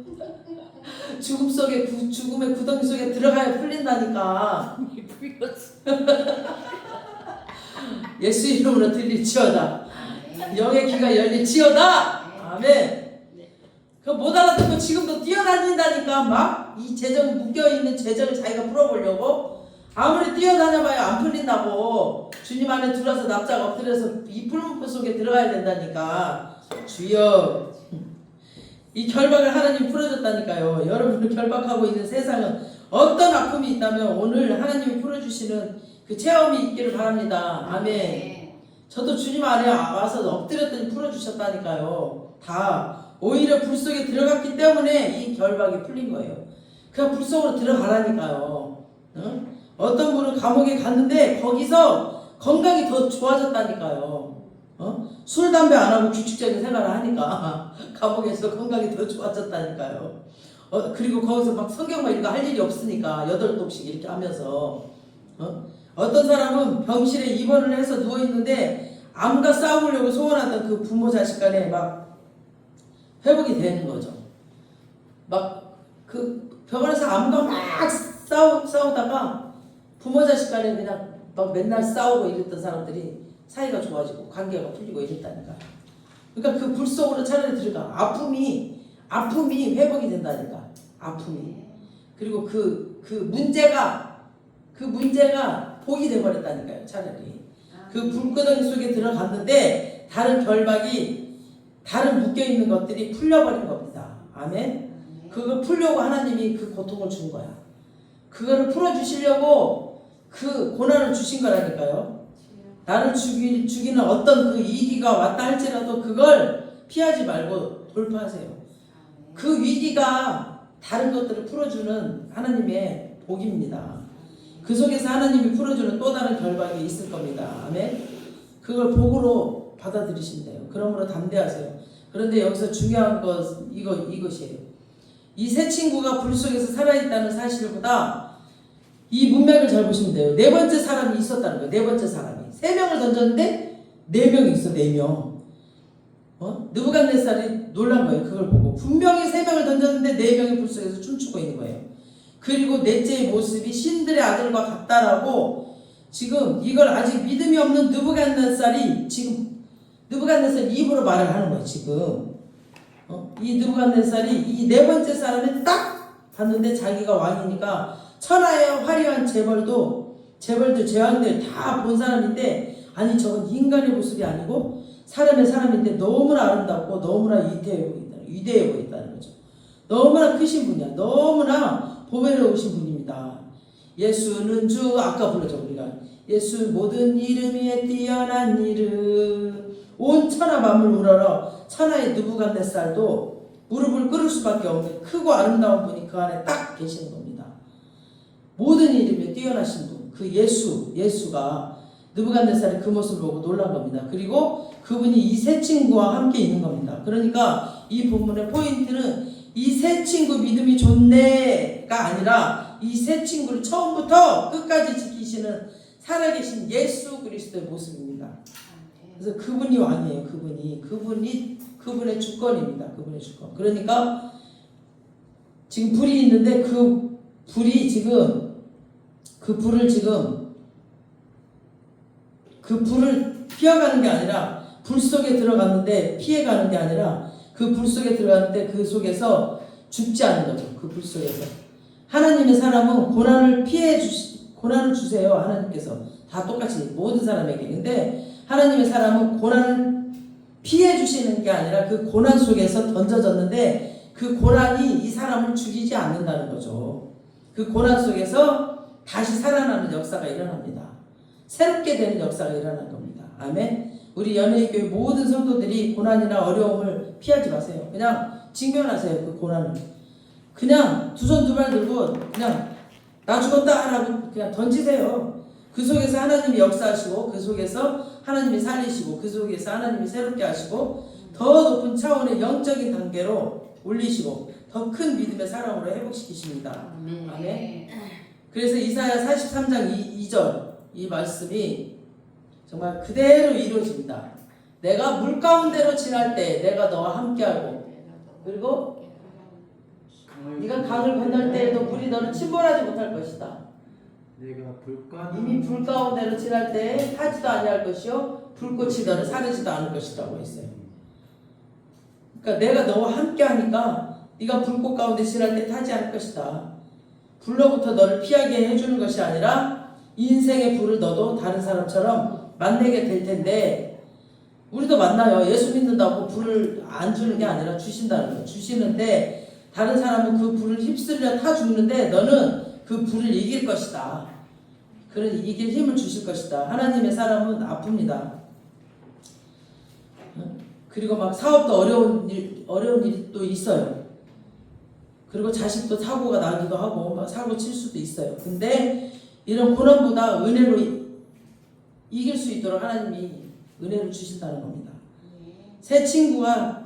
죽음의 구덩이 속에 들어가야 풀린다니까. 예수 이름으로 들릴지어다. 영의 귀가 열릴지어다. 아멘. 그 못 알아듣고 지금도 뛰어다닌다니까. 막 이 재정 묶여있는 재정을 자기가 풀어보려고 아무리 뛰어다녀봐야 안 풀린다고. 주님 안에 들어와서 납작 엎드려서 이 풀문포 속에 들어가야 된다니까. 주여, 이 결박을 하나님 풀어줬다니까요. 여러분을 결박하고 있는 세상은 어떤 아픔이 있다면 오늘 하나님이 풀어주시는 그 체험이 있기를 바랍니다. 아멘. 저도 주님 안에 와서 엎드렸더니 풀어주셨다니까요. 다 오히려 불 속에 들어갔기 때문에 이 결박이 풀린 거예요. 그냥 불 속으로 들어가라니까요. 어떤 분은 감옥에 갔는데 거기서 건강이 더 좋아졌다니까요. 술, 담배 안 하고 규칙적인 생활을 하니까 감옥에서 건강이 더 좋아졌다니까요. 그리고 거기서 막 성경만 읽고 할 일이 없으니까 8독씩 이렇게 하면서 어떤 사람은 병실에 입원을 해서 누워있는데 암과 싸우려고 소원하던 그 부모 자식 간에 막 회복이 되는 거죠. 막 그 병원에서 암과 막 싸우다가 부모 자식 간에 그냥 막 맨날 싸우고 이랬던 사람들이 사이가 좋아지고 관계가 풀리고 이랬다니까. 그러니까 그 불 속으로 차라리 들어가. 아픔이 회복이 된다니까. 아픔이. 그리고 그 문제가 복이 돼버렸다니까요. 차라리. 그 불구덩이 속에 들어갔는데 다른 결박이, 다른 묶여있는 것들이 풀려버린 겁니다. 아멘. 그걸 풀려고 하나님이 그 고통을 준 거야. 그거를 풀어주시려고 그 고난을 주신 거라니까요. 나를 죽이는 어떤 그 위기가 왔다 할지라도 그걸 피하지 말고 돌파하세요. 그 위기가 다른 것들을 풀어주는 하나님의 복입니다. 그 속에서 하나님이 풀어주는 또 다른 결박이 있을 겁니다. 아멘. 그걸 복으로 받아들이시면 돼요. 그러므로 담대하세요. 그런데 여기서 중요한 것 이것이에요. 이 세 친구가 불 속에서 살아있다는 사실보다 이 문맥을 잘 보시면 돼요. 네 번째 사람이 있었다는 거예요. 네 번째 사람이. 3명을 던졌는데 4명이 있어. 4명. 느부갓네살이 놀란 거예요. 그걸 보고. 분명히 3명을 던졌는데 4명이 불 속에서 춤추고 있는 거예요. 그리고 넷째의 모습이 신들의 아들과 같다라고 지금 이걸 아직 믿음이 없는 느부갓네살이 지금 느부갓네살 입으로 말을 하는 거예요. 지금. 이 느부갓네살이 이 네 번째 사람을 딱 봤는데 자기가 왕이니까 천하의 화려한 재벌들 제왕들 다 본 사람인데 아니 저건 인간의 모습이 아니고 사람인데 너무나 아름답고 너무나 위대해 보인다는 거죠. 너무나 크신 분이야. 너무나 보배로우신 분입니다. 예수는 주, 아까 불렀죠 우리가. 예수 모든 이름 위에 뛰어난 이름. 온 천하 만물 우러러 천하의 느부갓네살도 무릎을 꿇을 수밖에 없는 크고 아름다운 분이 그 안에 딱 계시는 겁니다. 모든 이름에 뛰어나신 분, 그 예수가 느부갓네살이 그 모습을 보고 놀란 겁니다. 그리고 그분이 이 세 친구와 함께 있는 겁니다. 그러니까 이 본문의 포인트는 이 세 친구 믿음이 좋네가 아니라 이 세 친구를 처음부터 끝까지 지키시는 살아계신 예수 그리스도의 모습입니다. 그래서 그분이 왕이에요. 그분의 주권입니다. 그분의 주권. 그러니까 지금 불이 있는데 그 불을 피해가는 게 아니라 불 속에 들어갔는데 피해가는 게 아니라 그 불 속에 들어갔는데 그 속에서 죽지 않는 거죠. 그 불 속에서. 하나님의 사람은 고난을 주세요. 하나님께서 다 똑같이 모든 사람에게. 근데 하나님의 사람은 고난을 피해 주시는 게 아니라 그 고난 속에서 던져졌는데 그 고난이 이 사람을 죽이지 않는다는 거죠. 그 고난 속에서 다시 살아나는 역사가 일어납니다. 새롭게 되는 역사가 일어나는 겁니다. 아멘. 우리 연예교회 모든 성도들이 고난이나 어려움을 피하지 마세요. 그냥 직면하세요. 그 고난을. 그냥 두 손 두 발 들고 그냥 나 죽었다 라고 그냥 던지세요. 그 속에서 하나님이 역사하시고 그 속에서 하나님이 살리시고 그 속에서 하나님이 새롭게 하시고 더 높은 차원의 영적인 단계로 올리시고 더 큰 믿음의 사랑으로 회복시키십니다. 아멘. 그래서 이사야 43장 2절 이 말씀이 정말 그대로 이루어집니다. 내가 물 가운데로 지날 때 내가 너와 함께하고 그리고 네가 강을 건널 때에도 물이 너를 침몰하지 못할 것이다. 이미 불 가운데로 지날 때에 타지도 아니할 것이요 불꽃이 너를 사르지도 않을 것이라고 했어요. 그러니까 내가 너와 함께하니까 네가 불꽃 가운데 지날 때 타지 않을 것이다. 불로부터 너를 피하게 해주는 것이 아니라 인생의 불을 너도 다른 사람처럼 만나게 될 텐데 우리도 만나요. 예수 믿는다고 불을 안 주는 게 아니라 주신다는 거예요. 주시는데 다른 사람은 그 불을 휩쓸려 타 죽는데 너는 그 불을 이길 것이다. 그런 이길 힘을 주실 것이다. 하나님의 사람은 아픕니다. 그리고 막 사업도 어려운 일이 또 있어요. 그리고 자식도 사고가 나기도 하고 막 사고 칠 수도 있어요. 근데 이런 고난보다 은혜로 이길 수 있도록 하나님이 은혜를 주신다는 겁니다. 새 친구가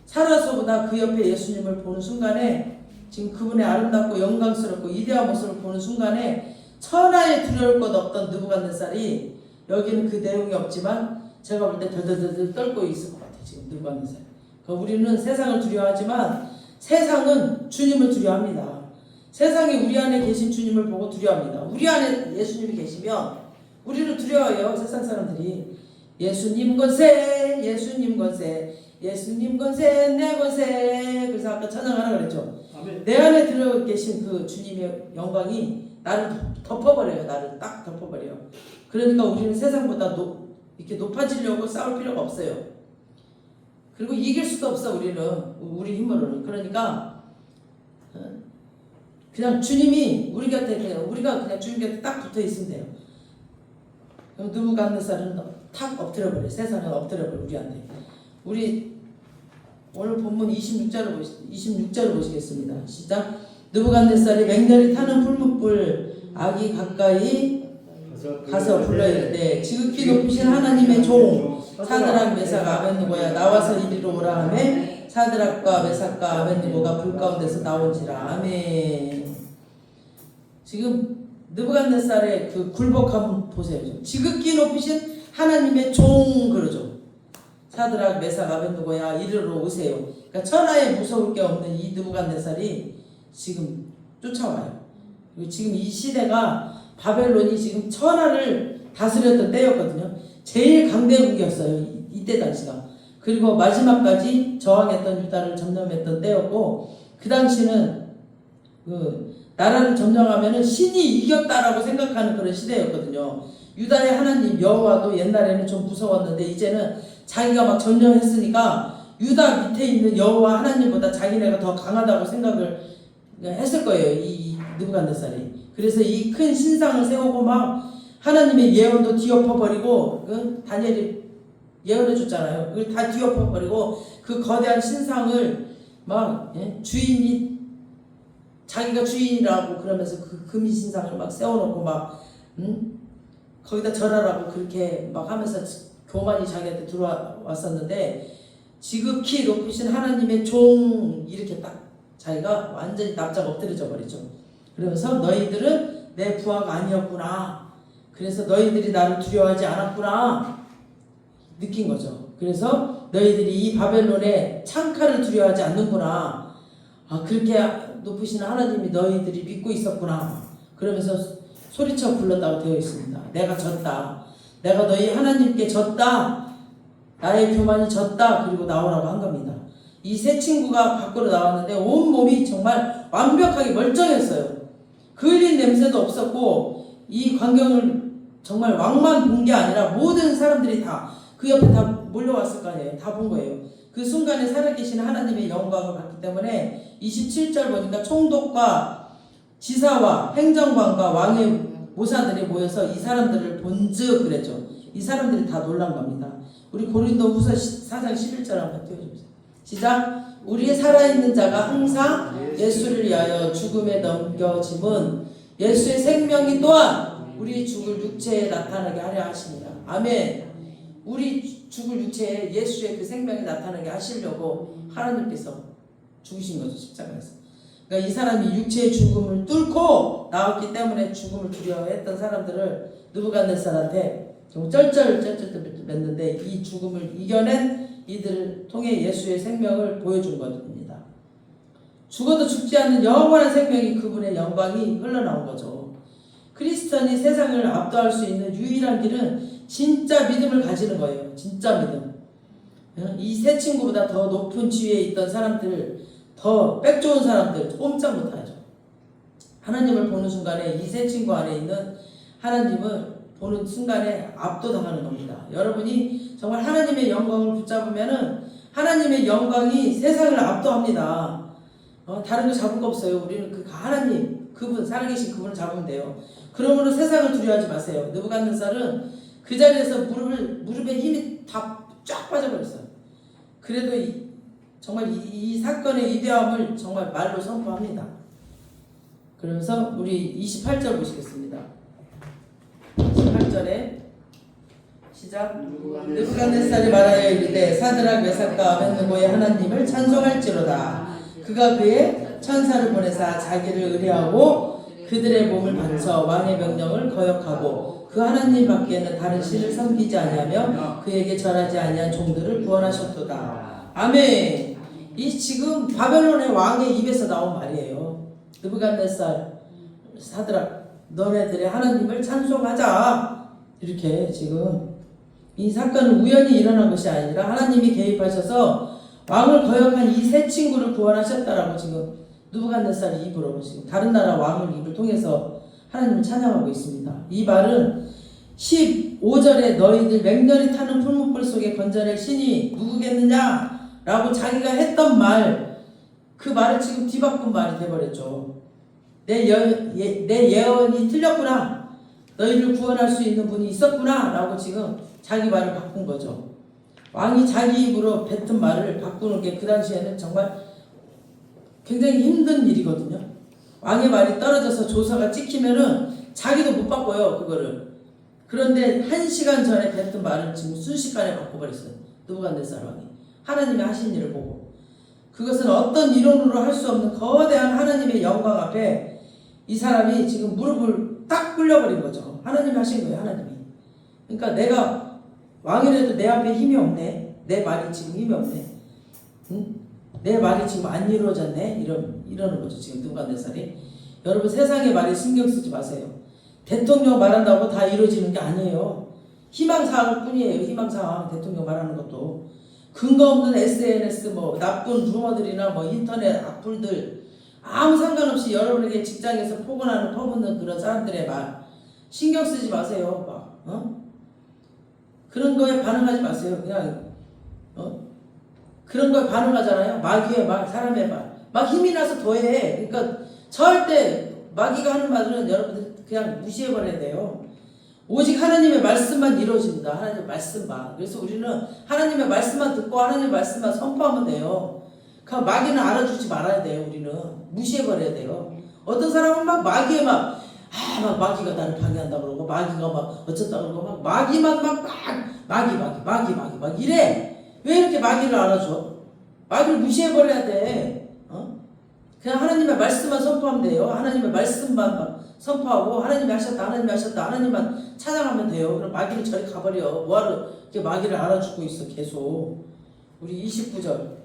살아서보다 그 옆에 예수님을 보는 순간에 지금 그분의 아름답고 영광스럽고 이대한 모습을 보는 순간에 천하에 두려울 것 없던 느부갓네살이 여기는 그 내용이 없지만 제가 볼 때 덜덜덜 떨고 있을 것 같아요. 지금 느부갓네살. 그러니까 우리는 세상을 두려워하지만 세상은 주님을 두려워합니다. 세상이 우리 안에 계신 주님을 보고 두려워합니다. 우리 안에 예수님이 계시면 우리를 두려워해요. 세상 사람들이. 예수님 권세, 예수님 권세, 예수님 권세, 내 권세. 그래서 아까 찬양하라 그랬죠. 아멘. 내 안에 들어 계신 그 주님의 영광이 나를 덮어버려요. 나를 딱 덮어버려요. 그러니까 우리는 세상보다 이렇게 높아지려고 싸울 필요가 없어요. 그리고 이길 수도 없어. 우리 힘으로는. 그러니까 그냥 주님이 우리 곁에 우리가 그냥 주님 곁에 딱 붙어 있으면 돼요. 그럼 느부갓네살은 탁 엎드려버려. 세상은 엎드려버려 우리한테. 우리 오늘 본문 26절을 보시겠습니다. 시작. 느부갓네살이 맹렬히 타는 풀무불 악이 가까이 가서 불러이르되 지극히 높으신 하나님의 종 사드락 메삭 아벤느고야 나와서 이리로 오라 하매 사드락과 메삭과 아벤느고가 불 가운데서 나온지라. 아멘. 지금 느부갓네살의 그 굴복함 보세요. 지극히 높으신 하나님의 종 그러죠. 사드락 메삭 아벤느고야 이리로 오세요. 그러니까 천하에 무서울 게 없는 이 느부갓네살이 지금 쫓아와요. 그리고 지금 이 시대가 바벨론이 지금 천하를 다스렸던 때였거든요. 제일 강대국이었어요. 이때 당시가. 그리고 마지막까지 저항했던 유다를 점령했던 때였고 그 당시는 그 나라를 점령하면은 신이 이겼다라고 생각하는 그런 시대였거든요. 유다의 하나님 여호와도 옛날에는 좀 무서웠는데 이제는 자기가 막 점령했으니까 유다 밑에 있는 여호와 하나님보다 자기네가 더 강하다고 생각을 했을 거예요. 이 느부갓네살이. 그래서 이 큰 신상을 세우고 막 하나님의 예언도 뒤엎어버리고 다니엘이 예언해 줬잖아요. 그걸 다 뒤엎어버리고 그 거대한 신상을 막 주인이 자기가 주인이라고 그러면서 그 금이 신상을 막 세워놓고 막 거기다 절하라고 그렇게 막 하면서 교만이 자기한테 들어왔었는데 지극히 높으신 하나님의 종 이렇게 딱 자기가 완전히 납작 엎드려져 버리죠. 그러면서 너희들은 내 부하가 아니었구나. 그래서 너희들이 나를 두려워하지 않았구나. 느낀 거죠. 그래서 너희들이 이 바벨론의 창칼을 두려워하지 않는구나. 아, 그렇게 높으신 하나님이 너희들이 믿고 있었구나. 그러면서 소리쳐 불렀다고 되어 있습니다. 내가 졌다. 내가 너희 하나님께 졌다. 나의 교만이 졌다. 그리고 나오라고 한 겁니다. 이 세 친구가 밖으로 나왔는데 온 몸이 정말 완벽하게 멀쩡했어요. 그을린 냄새도 없었고 이 광경을 정말 왕만 본 게 아니라 모든 사람들이 다 그 옆에 다 몰려왔을 거 아니에요. 다 본 거예요. 그 순간에 살아계신 하나님의 영광을 봤기 때문에 27절 보니까 총독과 지사와 행정관과 왕의 모사들이 모여서 이 사람들을 본즉 그랬죠. 이 사람들이 다 놀란 겁니다. 우리 고린도 후서 4장 11절 한번 띄워주세요. 시작. 우리 살아있는 자가 항상 예수를 위하여 죽음에 넘겨짐은 예수의 생명이 또한 우리 죽을 육체에 나타나게 하려 하십니다. 아멘. 우리 죽을 육체에 예수의 그 생명이 나타나게 하시려고 하나님께서 죽으신 거죠. 십자가에서. 그러니까 이 사람이 육체의 죽음을 뚫고 나왔기 때문에 죽음을 두려워했던 사람들을 느부갓네살한테 쩔쩔 맸는데 이 죽음을 이겨낸 이들을 통해 예수의 생명을 보여준 겁니다. 죽어도 죽지 않는 영원한 생명이 그분의 영광이 흘러나온 거죠. 크리스천이 세상을 압도할 수 있는 유일한 길은 진짜 믿음을 가지는 거예요. 진짜 믿음. 이 세 친구보다 더 높은 지위에 있던 사람들, 더 빽 좋은 사람들 꼼짝 못하죠. 하나님을 보는 순간에 이 세 친구 안에 있는 하나님을 보는 순간에 압도당하는 겁니다. 여러분이 정말 하나님의 영광을 붙잡으면은 하나님의 영광이 세상을 압도합니다. 다른 거 잡을 거 없어요. 우리는 그 하나님, 그분, 살아계신 그분을 잡으면 돼요. 그러므로 세상을 두려워하지 마세요. 느부갓네살은 그 자리에서 무릎에 힘이 다 쫙 빠져버렸어요. 그래도 정말 이 사건의 위대함을 정말 말로 선포합니다. 그러면서 우리 28절 보시겠습니다. 28절에 시작. 느부갓네살이 말하여 이르되 사드락 메삭과 아벳느고의 하나님을 찬송할지로다. 그가 그의 천사를 보내사 자기를 의뢰하고 그들의 몸을 바쳐 왕의 명령을 거역하고 그 하나님 밖에는 다른 신을 섬기지 아니하며 그에게 절하지 아니한 종들을 구원하셨도다. 아멘. 이 지금 바벨론의 왕의 입에서 나온 말이에요. 느부갓네살, 사드락, 너네들의 하나님을 찬송하자. 이렇게 지금 이 사건은 우연히 일어난 것이 아니라 하나님이 개입하셔서 왕을 거역한 이 세 친구를 구원하셨다라고 지금 느부갓네살이 입으로 지금 다른 나라 왕을 입을 통해서 하나님을 찬양하고 있습니다. 이 말은 15절에 너희들 맹렬히 타는 풀무불 속에 건져낼 신이 누구겠느냐 라고 자기가 했던 말, 그 말을 지금 뒤바꾼 말이 돼버렸죠. 내 예언이 틀렸구나, 너희를 구원할 수 있는 분이 있었구나 라고 지금 자기 말을 바꾼 거죠. 왕이 자기 입으로 뱉은 말을 바꾸는 게 그 당시에는 정말 굉장히 힘든 일이거든요. 왕의 말이 떨어져서 조사가 찍히면은 자기도 못 바꿔요, 그거를. 그런데 1시간 전에 뱉은 말을 지금 순식간에 바꿔버렸어요. 느부갓네살 왕이. 하나님의 하신 일을 보고. 그것은 어떤 이론으로 할 수 없는 거대한 하나님의 영광 앞에 이 사람이 지금 무릎을 딱 꿇려버린 거죠. 하나님이 하신 거예요, 하나님이. 그러니까 내가 왕이라도 내 앞에 힘이 없네. 내 말이 지금 힘이 없네. 응? 내 말이 지금 안 이루어졌네. 이러는 거죠, 지금 느부갓네살이. 여러분, 세상의 말에 신경 쓰지 마세요. 대통령 말한다고 다 이루어지는 게 아니에요. 희망사항일 뿐이에요. 희망사항. 대통령 말하는 것도. 근거 없는 SNS, 나쁜 루머들이나 인터넷 악플들, 아무 상관없이 여러분에게 직장에서 포근하는 퍼붓는 그런 사람들의 말 신경 쓰지 마세요. 그런 거에 반응하지 마세요. 그냥 그런 거에 반응하잖아요. 마귀의 말, 사람의 말. 막 힘이 나서 더해. 그러니까 절대 마귀가 하는 말은 여러분들 그냥 무시해버려야 돼요. 오직 하나님의 말씀만 이루어집니다. 하나님의 말씀만. 그래서 우리는 하나님의 말씀만 듣고 하나님의 말씀만 선포하면 돼요. 그 마귀는 알아주지 말아야 돼요. 우리는 무시해버려야 돼요. 어떤 사람은 막 마귀에 막 마귀가 나를 방해한다 그러고 마귀가 막 어쩌다 그러고 막 마귀만 마귀 이래. 왜 이렇게 마귀를 알아줘? 마귀를 무시해버려야 돼. 그냥 하나님의 말씀만 선포하면 돼요. 하나님의 말씀만 막 선포하고 하나님이 하셨다 하나님만 찬양하면 돼요. 그럼 마귀는 저리 가버려. 뭐하러 이렇게 마귀를 알아주고 있어 계속. 우리 29절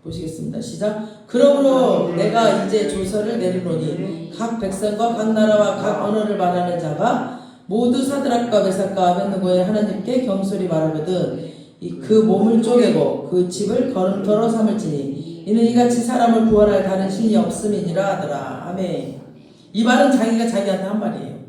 보시겠습니다. 시작. 그러므로 내가 이제 조서를 내리노니 각 백성과 각 나라와 각 언어를 말하는 자가 모두 사드락과 메삭과 아벳느고의 하나님께 경솔히 말하거든 그 몸을 쪼개고 그 집을 거름터로 삼을지니 이는 이같이 사람을 구원할 다른 신이 없음이니라 하더라. 아멘. 이 말은 자기가 자기한테 한 말이에요.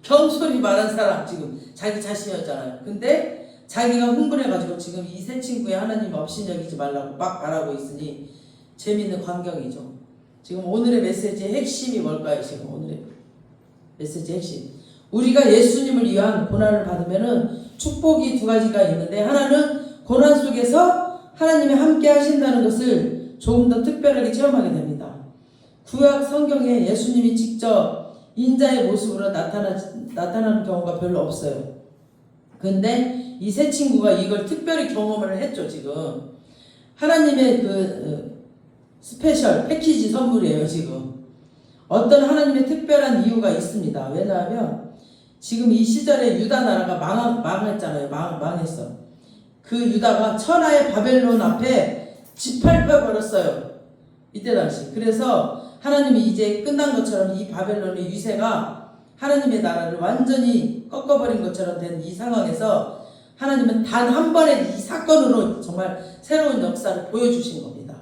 경솔히 말한 사람, 지금 자기 자신이었잖아요. 근데 자기가 흥분해가지고 지금 이 세 친구의 하나님 없인 여기지 말라고 막 말하고 있으니 재밌는 광경이죠. 지금 오늘의 메시지의 핵심이 뭘까요? 지금 오늘의 메시지의 핵심. 우리가 예수님을 위한 고난을 받으면은 축복이 두 가지가 있는데, 하나는 고난 속에서 하나님이 함께 하신다는 것을 조금 더 특별하게 체험하게 됩니다. 구약 성경에 예수님이 직접 인자의 모습으로 나타나는 경우가 별로 없어요. 근데 이 세 친구가 이걸 특별히 경험을 했죠. 지금 하나님의 그 스페셜 패키지 선물이에요. 지금 어떤 하나님의 특별한 이유가 있습니다. 왜냐하면 지금 이 시절에 유다 나라가 망했잖아요. 망했어. 그 유다가 천하의 바벨론 앞에 짓밟혀버렸어요. 이때 당시. 그래서 하나님이 이제 끝난 것처럼 이 바벨론의 유세가 하나님의 나라를 완전히 꺾어버린 것처럼 된 이 상황에서 하나님은 단 한 번의 이 사건으로 정말 새로운 역사를 보여주신 겁니다.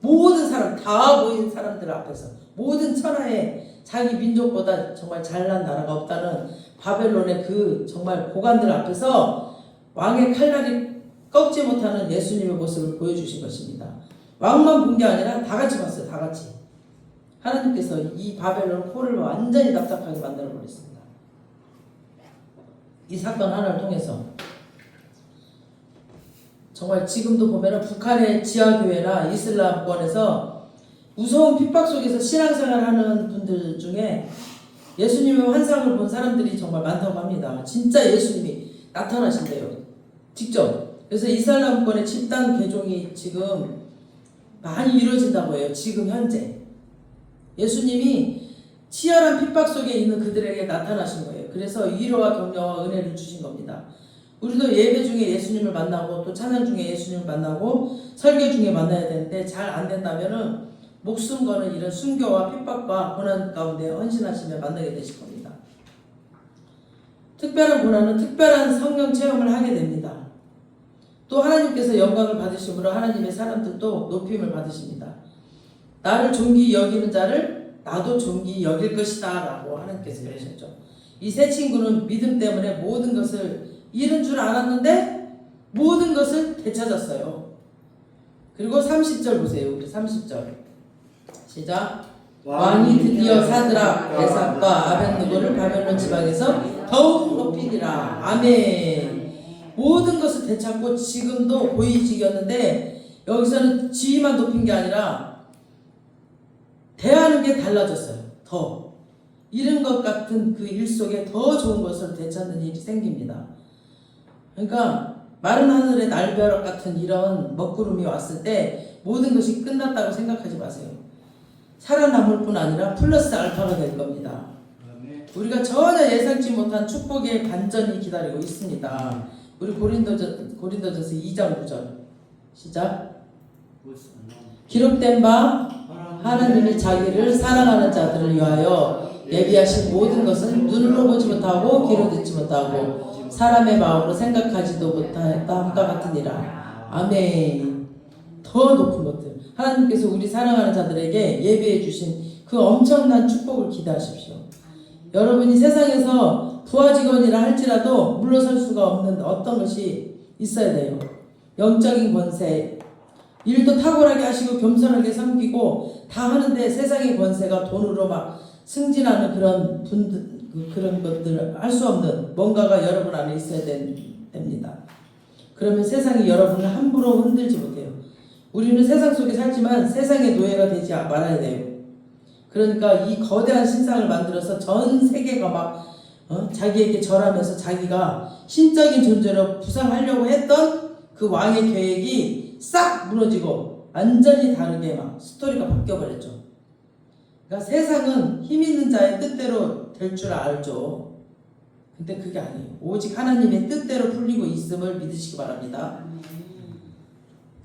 모든 사람, 다 모인 사람들 앞에서, 모든 천하의 자기 민족보다 정말 잘난 나라가 없다는 바벨론의 그 정말 고관들 앞에서 왕의 칼날이 꺾지 못하는 예수님의 모습을 보여주신 것입니다. 왕만 본 게 아니라 다 같이 봤어요. 다 같이. 하나님께서 이 바벨론 코를 완전히 납작하게 만들어 버렸습니다. 이 사건 하나를 통해서 정말 지금도 보면은 북한의 지하교회나 이슬람권에서 무서운 핍박 속에서 신앙생활하는 분들 중에 예수님의 환상을 본 사람들이 정말 많다고 합니다. 진짜 예수님이 나타나신대요. 직접. 그래서 이슬람권의 집단 개종이 지금 많이 이루어진다고 해요. 지금 현재. 예수님이 치열한 핍박 속에 있는 그들에게 나타나신 거예요. 그래서 위로와 격려와 은혜를 주신 겁니다. 우리도 예배 중에 예수님을 만나고 또 찬양 중에 예수님을 만나고 설교 중에 만나야 되는데 잘 안 된다면은 목숨 거는 이런 순교와 핍박과 고난 가운데 헌신하시며 만나게 되실 겁니다. 특별한 고난은 특별한 성령 체험을 하게 됩니다. 또 하나님께서 영광을 받으심으로 하나님의 사람들도 높임을 받으십니다. 나를 존귀 여기는 자를 나도 존귀 여길 것이다 라고 하나님께서 그러셨죠. 이 세 친구는 믿음 때문에 모든 것을 잃은 줄 알았는데 모든 것을 되찾았어요. 그리고 30절 보세요. 우리 30절 시작. 왕이 드디어 사드락, 메삭과 아벳느고를 바벨론 지방에서 더욱 높이니라. 아멘. 모든 것을 되찾고 지금도 보이지겼는데 여기서는 지위만 높인 게 아니라 대하는 게 달라졌어요. 더 잃은 것 같은 그 일 속에 더 좋은 것을 되찾는 일이 생깁니다. 그러니까 마른 하늘의 날벼락 같은 이런 먹구름이 왔을 때 모든 것이 끝났다고 생각하지 마세요. 살아남을 뿐 아니라 플러스 알파가 될 겁니다. 우리가 전혀 예상치 못한 축복의 반전이 기다리고 있습니다. 우리 고린도전서 2장 9절 시작. 기록된 바 하나님이 자기를 사랑하는 자들을 위하여 예비하신 모든 것은 눈으로 보지 못하고 귀로 듣지 못하고 사람의 마음으로 생각하지도 못했다 함과 같으니라. 아멘. 더 높은 것들 하나님께서 우리 사랑하는 자들에게 예비해 주신 그 엄청난 축복을 기대하십시오. 여러분이 세상에서 부하 직원이라 할지라도 물러설 수가 없는 어떤 것이 있어야 돼요. 영적인 권세, 일도 탁월하게 하시고 겸손하게 섬기고 다 하는데 세상의 권세가 돈으로 막 승진하는 그런 분들, 그런 것들을 할 수 없는 뭔가가 여러분 안에 있어야 됩니다. 그러면 세상이 여러분을 함부로 흔들지 못해요. 우리는 세상 속에 살지만 세상의 노예가 되지 말아야 돼요. 그러니까 이 거대한 신상을 만들어서 전 세계가 막 자기에게 절하면서 자기가 신적인 존재로 부상하려고 했던 그 왕의 계획이 싹 무너지고 완전히 다르게 막 스토리가 바뀌어버렸죠. 그러니까 세상은 힘 있는 자의 뜻대로 될 줄 알죠. 근데 그게 아니에요. 오직 하나님의 뜻대로 풀리고 있음을 믿으시기 바랍니다.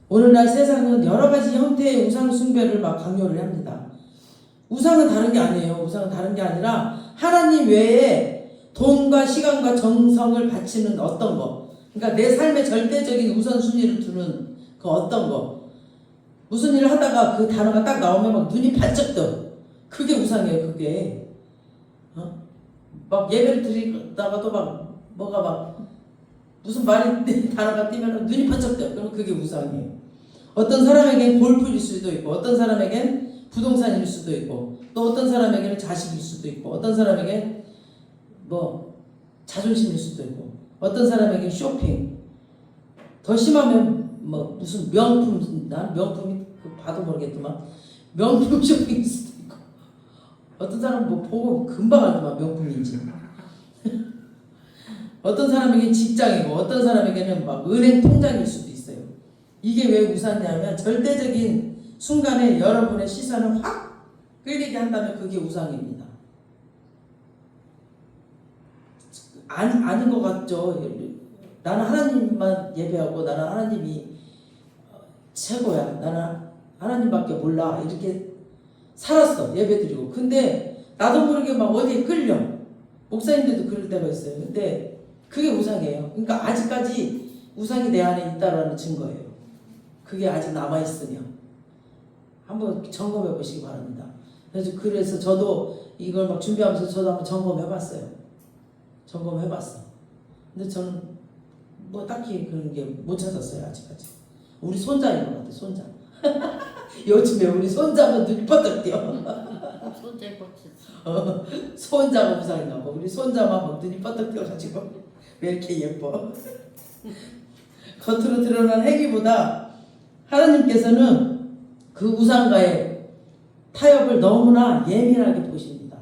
오늘날 세상은 여러 가지 형태의 우상 숭배를 막 강요를 합니다. 우상은 다른 게 아니에요. 우상은 다른 게 아니라 하나님 외에 돈과 시간과 정성을 바치는 어떤 거, 그러니까 내 삶의 절대적인 우선순위를 두는 그 어떤 거, 무슨 일을 하다가 그 단어가 딱 나오면 막 눈이 반짝 떠. 그게 우상이에요. 그게 막 예배를 드리다가도 막 뭐가 막 무슨 말이 단어가 띄면 눈이 반짝 떠. 그럼 그게 우상이에요. 어떤 사람에겐 골프일 수도 있고 어떤 사람에겐 부동산일 수도 있고, 또 어떤 사람에게는 자식일 수도 있고, 어떤 사람에게 뭐 자존심일 수도 있고, 어떤 사람에게 쇼핑, 더 심하면 뭐 무슨 명품, 난 명품이 봐도 모르겠지만 명품 쇼핑일 수도 있고, 어떤 사람은 뭐 보고 금방 알더만 명품인지. 어떤 사람에게 직장이고, 어떤 사람에게는 막 은행 통장일 수도 있어요. 이게 왜 우상이냐면 절대적인 순간에 여러분의 시선을 확 끌리게 한다면 그게 우상입니다. 아닌 것 같죠? 나는 하나님만 예배하고 나는 하나님이 최고야. 나는 하나님밖에 몰라. 이렇게 살았어. 예배드리고. 근데 나도 모르게 막 어디에 끌려. 목사님들도 그럴 때가 있어요. 근데 그게 우상이에요. 그러니까 아직까지 우상이 내 안에 있다라는 증거예요. 그게 아직 남아있으면 한번 점검해 보시기 바랍니다. 그래서 저도 이걸 막 준비하면서 저도 한번 점검해 봤어요. 점검해 봤어. 근데 저는 뭐 딱히 그런 게 못 찾았어요. 아직까지. 우리 손자인 것 같아. 손자. 요즘에 우리 손자면 눈이 뻗어 뛰어. 손재 고쳤어. 손자가 우상인가 봐. 우리 손자만 막 눈이 뻗어 뛰어가지고 왜 이렇게 예뻐? 겉으로 드러난 행위보다 하나님께서는 그 우상과의 타협을 너무나 예민하게 보십니다.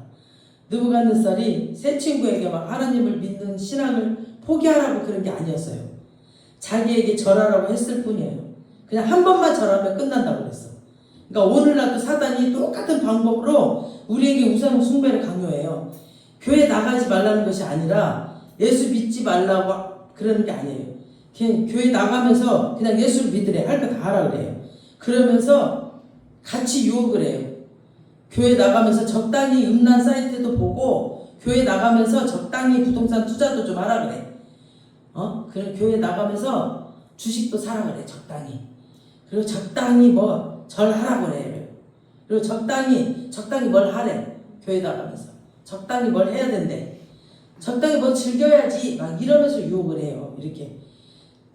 느부갓네살이 새 친구에게 막 하나님을 믿는 신앙을 포기하라고 그런 게 아니었어요. 자기에게 절하라고 했을 뿐이에요. 그냥 한 번만 절하면 끝난다고 그랬어. 그러니까 오늘날도 사단이 똑같은 방법으로 우리에게 우상 숭배를 강요해요. 교회 나가지 말라는 것이 아니라 예수 믿지 말라고 그러는 게 아니에요. 그냥 교회 나가면서 그냥 예수를 믿으래. 할 거 다 하라 그래요. 그러면서 같이 유혹을 해요. 교회 나가면서 적당히 음란 사이트도 보고 교회 나가면서 적당히 부동산 투자도 좀 하라 그래. 그럼 교회 나가면서 주식도 사라 그래. 적당히. 그리고 적당히 뭐 절하라고 그래. 그리고 적당히 뭘 하래. 교회 나가면서 적당히 뭘 해야 된대. 적당히 뭐 즐겨야지 막 이러면서 유혹을 해요. 이렇게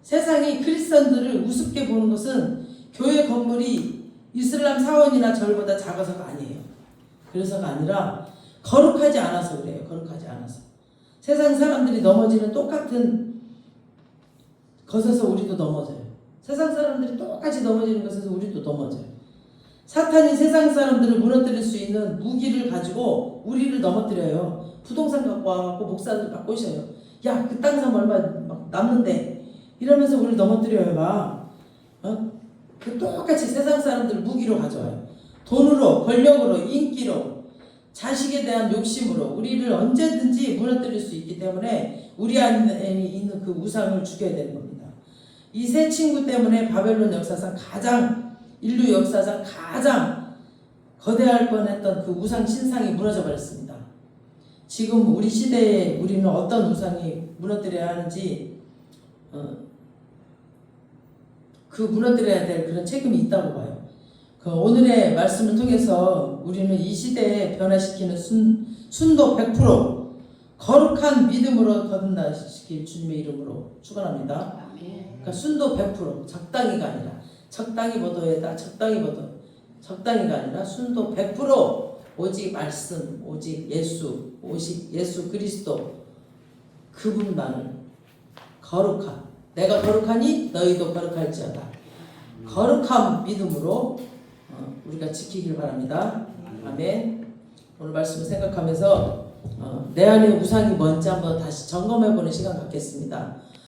세상이 크리스천들을 우습게 보는 것은 교회 건물이 이슬람 사원이나 절보다 작아서가 아니에요. 그래서가 아니라 거룩하지 않아서 그래요. 거룩하지 않아서 세상 사람들이 넘어지는 똑같은 것에서 우리도 넘어져요. 세상 사람들이 똑같이 넘어지는 것에서 우리도 넘어져요. 사탄이 세상 사람들을 무너뜨릴 수 있는 무기를 가지고 우리를 넘어뜨려요. 부동산 갖고 와갖고 목사들 막 꼬셔요. 야, 그 땅 사면 얼마 막 남는데 이러면서 우리를 넘어뜨려요. 막 그 똑같이 세상 사람들 무기로 가져와요. 돈으로, 권력으로, 인기로, 자식에 대한 욕심으로 우리를 언제든지 무너뜨릴 수 있기 때문에 우리 안에 있는 그 우상을 죽여야 되는 겁니다. 이 세 친구 때문에 바벨론 역사상 인류 역사상 가장 거대할 뻔했던 그 우상 신상이 무너져 버렸습니다. 지금 우리 시대에 우리는 어떤 우상이 무너뜨려야 하는지 그 무너뜨려야 될 그런 책임이 있다고 봐요. 그 오늘의 말씀을 통해서 우리는 이 시대에 변화시키는 순도 100% 거룩한 믿음으로 거듭나시길 주님의 이름으로 축원합니다. 그러니까 순도 100% 적당히가 아니라 적당히 보도에다 적당히가 아니라 순도 100% 오직 말씀, 오직 예수 그리스도 그분만을 거룩한 내가 거룩하니 너희도 거룩할지어다. 거룩한 믿음으로 우리가 지키길 바랍니다. 아멘. 오늘 말씀을 생각하면서 내 안에 우상이 뭔지 한번 다시 점검해보는 시간 갖겠습니다.